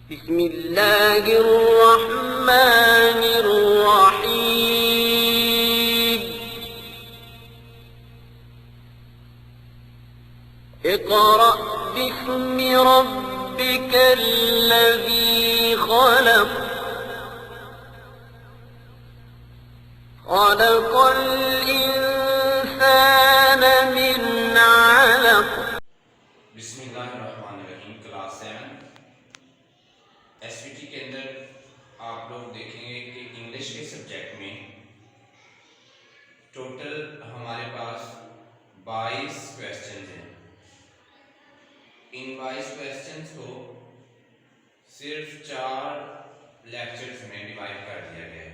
बिस्मिल्लाहिर्रहमानिर्रहीम। इक़रा बिस्मि रब्बिकल्लज़ी ख़लक़ ख़लक़ल इंसान मिन अलक़। बिस्मिल्लाहिर्रहमानिर्रहीम। क्लास 7 एसवीटी के अंदर आप लोग देखेंगे कि इंग्लिश के सब्जेक्ट में टोटल हमारे पास 22 क्वेश्चंस हैं। इन 22 क्वेश्चंस को सिर्फ 4 लेक्चर्स में डिवाइड कर दिया गया है।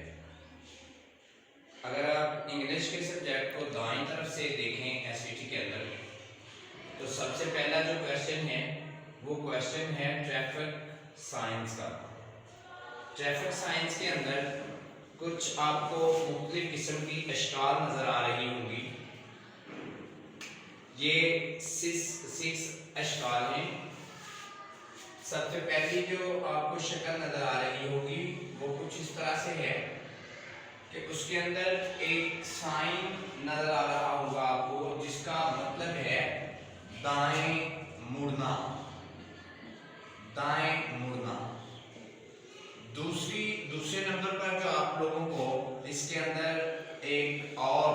अगर आप इंग्लिश के सब्जेक्ट को दाईं तरफ से देखें एसवीटी के अंदर, तो सबसे पहला जो क्वेश्चन है वो क्वेश्चन है ट्रैफिक साइंस का। ट्रैफिक साइंस के अंदर कुछ आपको मुख्तलिफ किस्म की अशकाल नजर आ रही होंगी। ये 6 अशकाल हैं। सबसे पहली जो आपको शक्ल नजर आ रही होगी वो कुछ इस तरह से है कि उसके अंदर एक साइन नजर आ रहा होगा आपको, जिसका मतलब है दाएं मुड़ना, दाएं मुड़ना। दूसरे नंबर पर जो आप लोगों को इसके अंदर एक और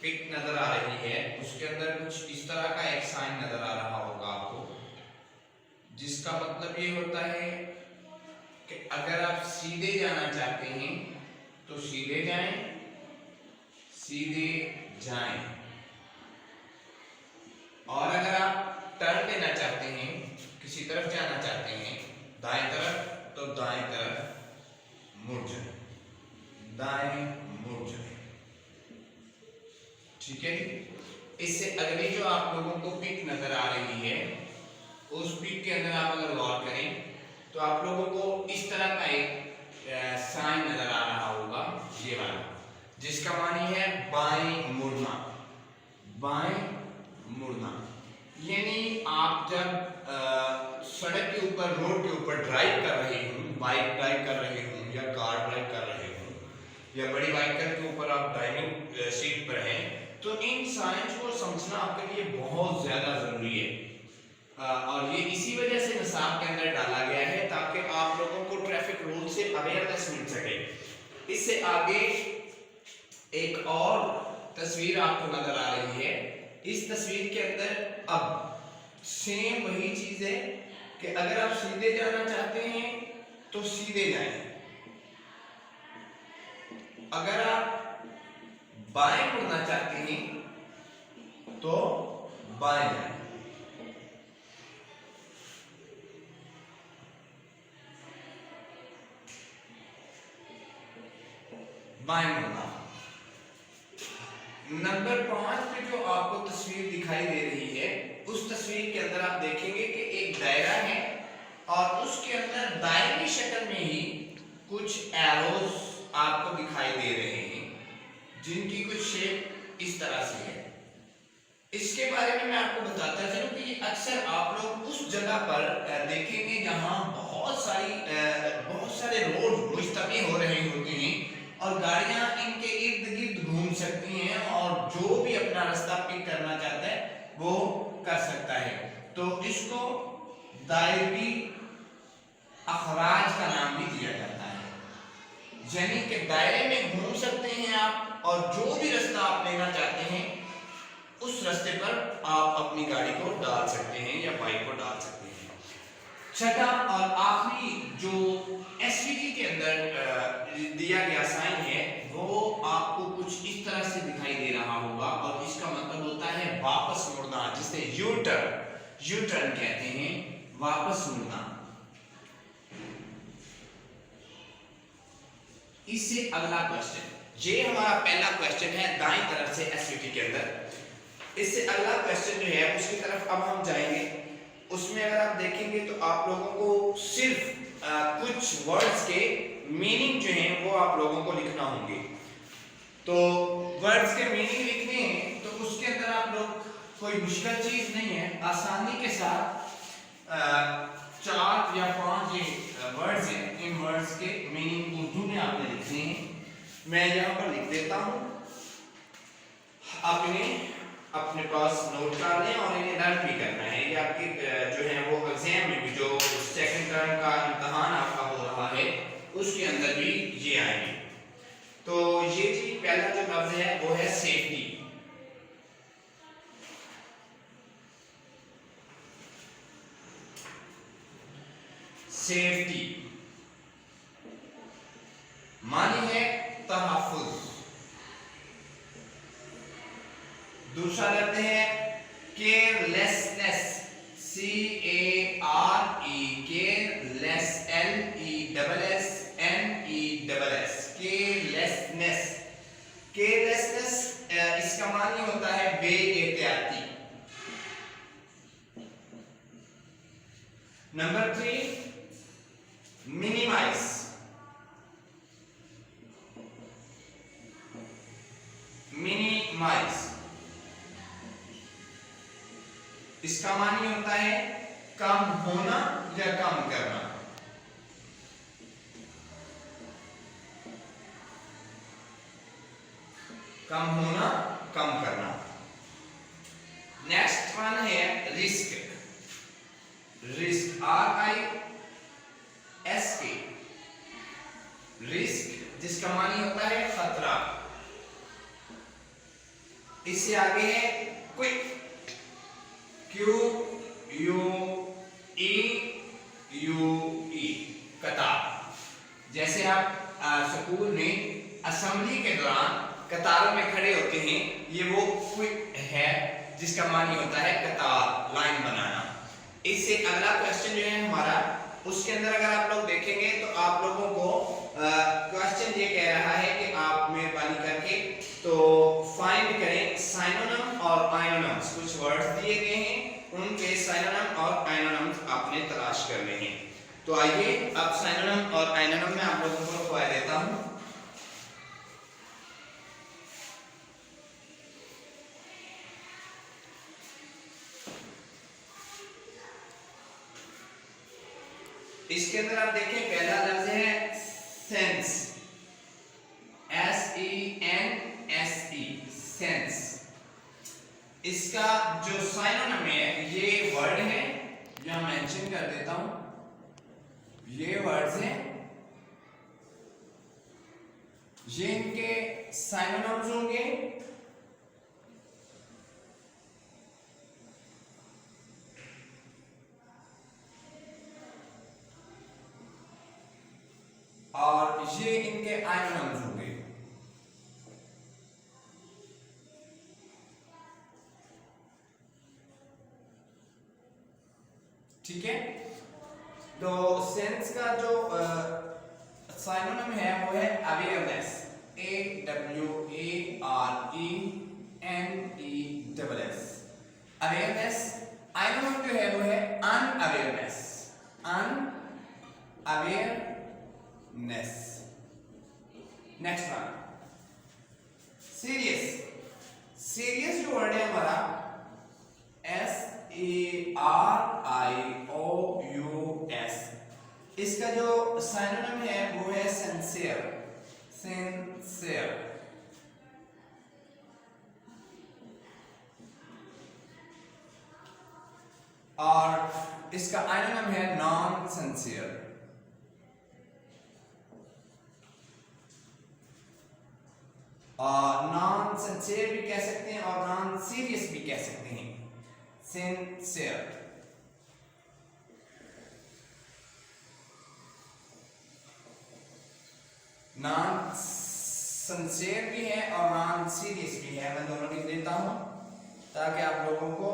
पिक नजर आ रही है, उसके अंदर कुछ इस तरह का एक साइन नजर आ रहा होगा आपको, जिसका मतलब ये होता है कि अगर आप सीधे जाना चाहते हैं तो सीधे जाएं, सीधे जाएं। और अगर आप टर्न लेना चाहते हैं, किसी तरफ जाना चाहते हैं दाएं तरफ, तो दाएं तरफ मुड़ जाएं, दाएं मुड़ जाएं। ठीक है। इससे अगली जो आप लोगों को पिक नजर आ रही है, उस पिक के अंदर आप अगर गौर करें तो आप लोगों को इस तरह का एक साइन नजर आ रहा होगा, ये वाला, जिसका मानी है बाएं मुड़ना, बाएं मुड़ना। यानी आप जब सड़क के ऊपर, रोड के ऊपर ड्राइव कर रहे हों, बाइक ड्राइव कर रहे हों या कार ड्राइव कर रहे हों या बड़ी बाइकर के ऊपर आप ड्राइविंग सीट पर हैं, तो इन साइंस को समझना आपके लिए बहुत ज्यादा जरूरी है। और ये इसी वजह से निसाब के अंदर डाला गया है ताकि आप लोगों को ट्रैफिक रूल से अवेयरनेस मिल सके। इससे आगे एक और तस्वीर आपको नजर आ रही है। इस तस्वीर के अंदर अब सेम वही चीज है कि अगर आप सीधे जाना चाहते हैं तो सीधे जाएं, अगर आप बाएं मुड़ना चाहते हैं तो बाएं जाएं। बाएं मुड़ना। नंबर 5 पे जो आपको तस्वीर दिखाई दे रही है, उस तस्वीर के अंदर आप देखेंगे कि एक दायरा है और उसके अंदर दायरे शक्ल में ही कुछ एरोज आपको दिखाई दे रहे हैं, जिनकी कुछ शेप इस तरह से है। इसके बारे में मैं आपको बताता चलूं कि अक्सर आप लोग उस जगह पर देखेंगे जहां बहुत सारे रोड मुश्तमिल हो रहे होते हैं और गाड़ियां इनके इर्द गिर्द घूम सकती हैं और जो भी अपना रास्ता पिक करना चाहता है वो कर सकता है। तो इसको दायरी अखराज का नाम भी दिया जाता है, यानी कि दायरे में घूम सकते हैं आप और जो भी रास्ता आप लेना चाहते हैं उस रास्ते पर आप अपनी गाड़ी को डाल सकते हैं या बाइक को डाल सकते हैं। छठा और आखिरी जो एसवीटी के अंदर दिया गया साइन है वो आपको कुछ इस तरह से दिखाई दे रहा होगा और इसका मतलब होता है वापस मुड़ना, जिसे यू टर्न कहते हैं, वापस मुड़ना। इससे अगला क्वेश्चन, ये हमारा पहला क्वेश्चन है दाईं तरफ से एसवीटी के अंदर। इससे अगला क्वेश्चन जो है उसकी तरफ अब हम जाएंगे। उसमें अगर आप देखेंगे तो आप लोगों को सिर्फ कुछ वर्ड्स के मीनिंग जो हैं वो आप लोगों को लिखना होंगे। तो वर्ड्स के मीनिंग लिखने हैं तो उसके अंदर आप लोग, कोई मुश्किल चीज नहीं है, आसानी के साथ वर्ड्स के मीनिंग उर्दू में आपने लिखने हैं। मैं यहाँ पर लिख देता हूँ, आप इन्हें अपने पास नोट कर लें और इन्हें लर्न भी करना है। ये आपके जो है वो एग्जाम में भी, जो सेकंड टर्म का इम्तहान आपका हो रहा है उसके अंदर भी ये आएंगे। तो ये जी पहला जो लफ्ज है वो है सेफ्टी। सेफ्टी मानी है तहफ्फुज। दूसरा लफ्ज है carelessness, CARE, careless, LESSNESS, carelessness. Carelessness इसका मानी होता है बेएहतियाती। Number 3 minimise. मिनिमाइज इसका मानी होता है कम होना या कम करना। कम होना, कम करना। नेक्स्ट वन है रिस्क। रिस्क RISK, रिस्क जिसका मानी होता है खतरा। इससे आगे है क्विक, QUEE, कतार। जैसे आप स्कूल में असेंबली के दौरान कतारों में खड़े होते हैं, ये वो क्विक है जिसका मानी होता है कतार, लाइन बनाना। इससे अगला क्वेश्चन जो है हमारा, उसके अंदर अगर आप लोग देखेंगे तो आप लोगों को क्वेश्चन ये कह रहा है कि आप मेहरबानी करके तो फाइंड करें साइनोनिम और आइनोनिम्स। कुछ वर्ड्स दिए गए हैं, उनके साइनोनिम और आइनोनिम्स आपने तलाश करने हैं। तो आइए अब साइनोनिम और आइनोनिम में आप लोगों को खुआ देता हूं। इसके अंदर आप देखें पहला लफ्ज है सेंस, SENSE, सेंस। इसका जो साइनोनिम है, ये वर्ड है जो मैं मेंशन कर देता हूं। ये वर्ड्स हैं, ये इनके साइनोनिम्स होंगे। और ये इनके आइनोनिम्स होंगे। ठीक है, तो सेंस का जो साइनोनिम है वो है अवेयरनेस, AWARENESS, अवेयरनेस। आइनोनिम जो है वो है unawareness, unawareness. Next one serious. Serious जो वर्ड है हमारा SARIOUS, इसका जो साइनोनिम है वो है सिंसियर, सिंसियर। और इसका आइनोनिम है नॉन सिंसियर। नॉन सिंसियर भी कह सकते हैं और नॉन सीरियस भी कह सकते हैं। सिंसियर। नॉन सिंसियर भी है और नॉन सीरियस भी है। मैं दोनों लिख देता हूं ताकि आप लोगों को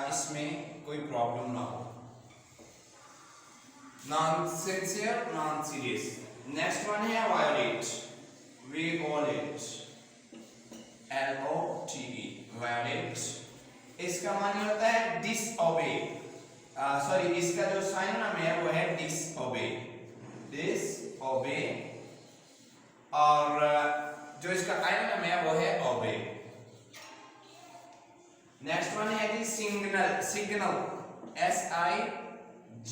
इसमें कोई प्रॉब्लम ना हो। Non sincere, non serious. Next one है वायोलेट, वियोलेट, LOTE, वायोलेट। इसका मानी होता है डिसओबे। सॉरी, इसका जो साइनोनिम है वो है डिसओबे, डिसओबे। और जो इसका आइनोनिम है वो है ओबे। नेक्स्ट वन है जी सिग्नल, सिग्नल,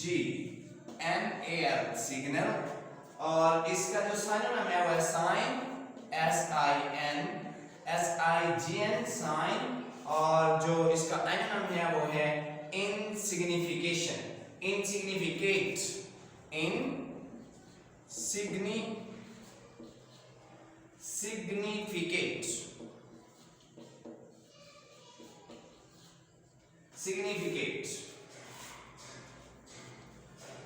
SIGNAL, सिग्नल। और इसका जो सिनोनिम है वो है साइन, SIN साइन, और जो इसका एंटोनिम है वो है इनसिग्निफिकेशन, इनसिग्निफिकेट, सिग्निफिकेट।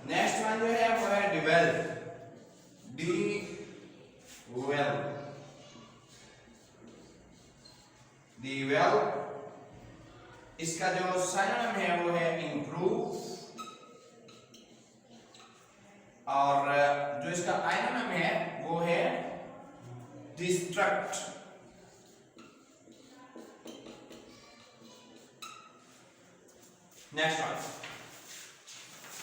नेक्स्ट वन जो है वो है डिवेल्प, डिवेल्प। इसका जो सिनोनिम है वो है इम्प्रूव, और जो इसका एंटोनिम है वो है डिस्ट्रक्ट। नेक्स्ट वन,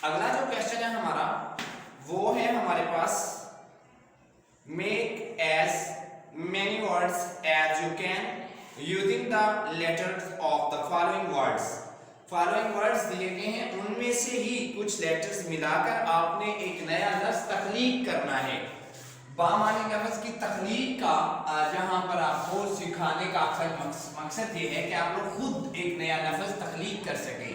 अगला जो क्वेश्चन है हमारा वो है हमारे पास make as many words as you can using the letters of the following words. Following words दिए गए हैं, उनमें से ही कुछ लेटर्स मिलाकर आपने एक नया लफ्ज तख्लीक करना है। बामानी लफ्ज की तख्लीक का जहां पर आपको सिखाने का मकसद ये है कि आप लोग खुद एक नया लफ्ज तख्लीक कर सकें।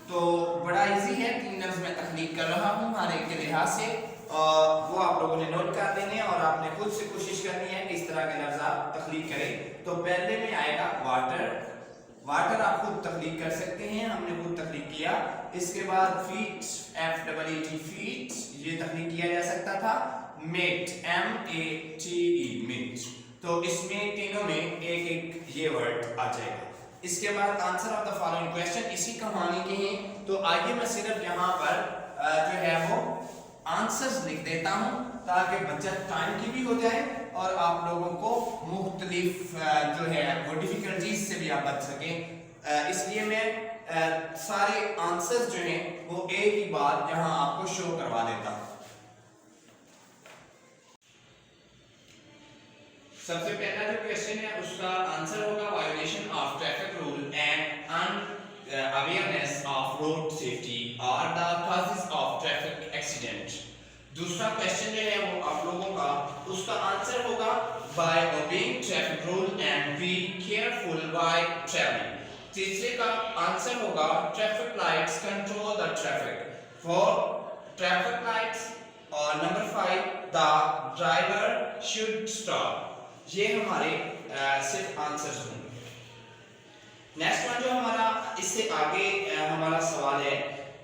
तो बड़ा इजी है, 3 लफ्ज मैं तख्लीक कर रहा हूं हर एक के लिहाज से, वो आप लोगों ने नोट कर देने और आपने खुद से कोशिश करनी है कि इस तरह के लफ्ज आप तख्लीक करें। तो पहले में आएगा वाटर, वाटर आप खुद तख्लीक कर सकते हैं, हमने खुद तख्लीक किया। इसके बाद फीट, FEET फीट, ये तख्लीक किया जा सकता था। मेट, MATE मेट, तो इसमें तीनों में एक एक ये वर्ड आ जाएगा। इसके बाद answer of the following question इसी कहानी के हैं, तो आइए मैं सिर्फ यहाँ पर जो है वो आंसर्स लिख देता हूँ ताकि बचत टाइम की भी हो जाए और आप लोगों को मुख्तलिफ जो है वो डिफिकल्टीज से भी आप बच सकें। इसलिए मैं सारे आंसर्स जो हैं वो एक ही बार यहाँ आपको शो करवा देता हूँ। सबसे पहला जो क्वेश्चन है उसका आंसर होगा violation of traffic rule and unawareness of road safety are the causes of traffic accident. दूसरा क्वेश्चन जो है वो आप लोगों का उसका आंसर होगा by obeying traffic rule and be careful while travelling. तीसरे का आंसर होगा traffic lights control the traffic, for traffic lights. और number 5 the driver should stop. ये हमारे सिर्फ आंसर्स होंगे। नेक्स्ट वन जो हमारा इससे आगे हमारा सवाल है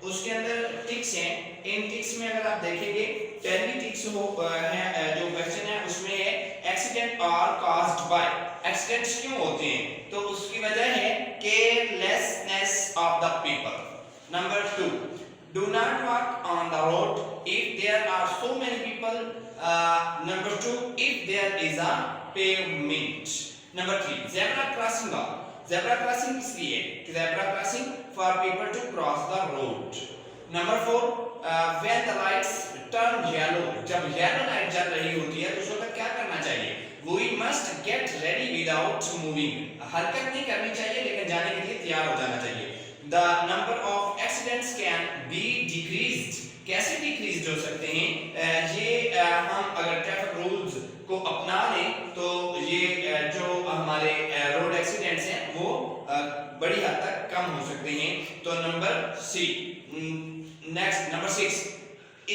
उसके अंदर टिक्स हैं। इन टिक्स में अगर आप देखेंगे पहली टिक्स हो है जो क्वेश्चन है उसमें है accident are caused by. Accidents क्यों होते हैं? तो उसकी वजह है carelessness of the people. Number 2 do not walk on the road if there are so many people. Number 2 if there is a pavement. Number 3 zebra crossing off. Zebra crossing इसलिए कि zebra crossing for people to cross the road. Number 4 when the lights turn yellow. जब yellow light जल रही होती है तो उस वक्त क्या करना चाहिए? We must get ready without moving. हरकत नहीं करनी चाहिए लेकिन जाने के लिए तैयार हो जाना चाहिए। The number of accidents can be decreased. कैसे डिक्रीज हो सकते हैं? ये हम अगर ट्रैफिक रूल्स को अपना लें तो ये जो हमारे रोड एक्सीडेंट्स हैं वो बड़ी हद तक कम हो सकते हैं। तो number C. Next number 6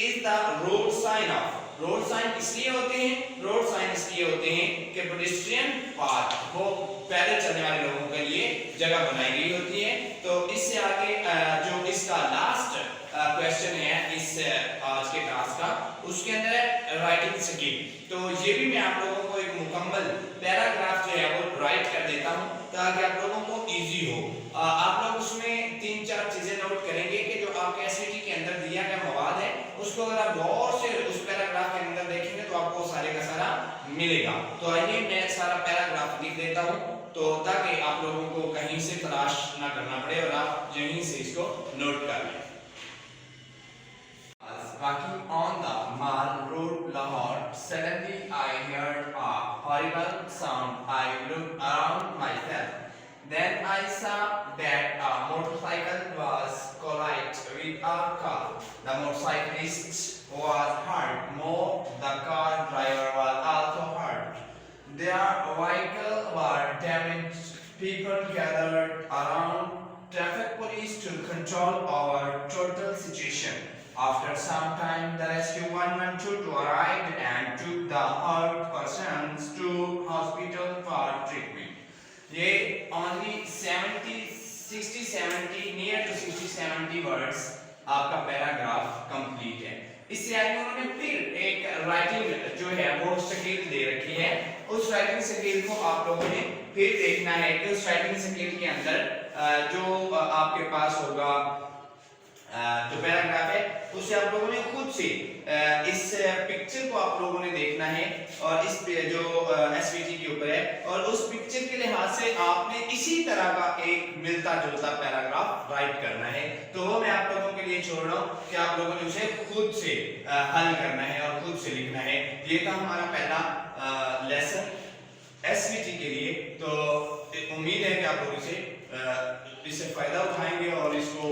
is the road sign of. Road sign इसलिए होते हैं, रोड साइन इसलिए होते हैं कि पेडेस्ट्रियन पाथ वो पैदल चलने वाले लोगों के लिए जगह बनाई गई होती है। तो इससे आगे जो इसका लास्ट क्वेश्चन है इस आज के क्लास का उसके अंदर है राइटिंग स्किल। तो ये भी मैं आप लोगों को एक मुकम्मल पैराग्राफ जो है वो राइट कर देता हूँ ताकि आप लोगों को इजी हो। आप लोग उसमें 3-4 चीजें नोट करेंगे कि जो आपके एसवीटी के अंदर दिया गया मवाद है उसको अगर आप गौर से उस पैराग्राफ के अंदर देखेंगे तो आपको सारे का सारा मिलेगा। तो आइए मैं सारा पैराग्राफ लिख देता हूँ तो ताकि आप लोगों को कहीं से तलाश ना करना पड़े और आप यहीं से इसको नोट कर लें। Walking on the Mall Road, Lahore, suddenly I heard a horrible sound. I looked around myself. Then I saw that a motorcycle was collided with a car. The motorcyclist was hurt. More, the car driver was also hurt. Their vehicle was damaged. People gathered around traffic police to control our total situation. After some time, the rescue 112 arrived and took the hurt persons to hospital for treatment. ये only 60-70 near to 60-70 words आपका paragraph complete है। इससे आगे उन्होंने फिर एक writing जो है वो स्केल दे रखी है। उस राइटिंग स्केल को आप लोगों ने फिर देखना है कि उस राइटिंग स्केल के अंदर जो आपके पास होगा जो पैराग्राफ है उसे आप लोगों ने खुद से इस पिक्चर को आप लोगों ने देखना है और इस पे जो एसवीटी के ऊपर है और उस पिक्चर के लिहाज से आपने इसी तरह का एक मिलता जुलता पैराग्राफ राइट करना है। तो वो मैं आप लोगों के लिए छोड़ रहा हूँ कि आप लोगों ने उसे खुद से हल करना है और खुद से लिखना है। ये था हमारा पहला लेसन एसवीटी के लिए। तो उम्मीद है कि आप लोग इससे फायदा उठाएंगे और इसको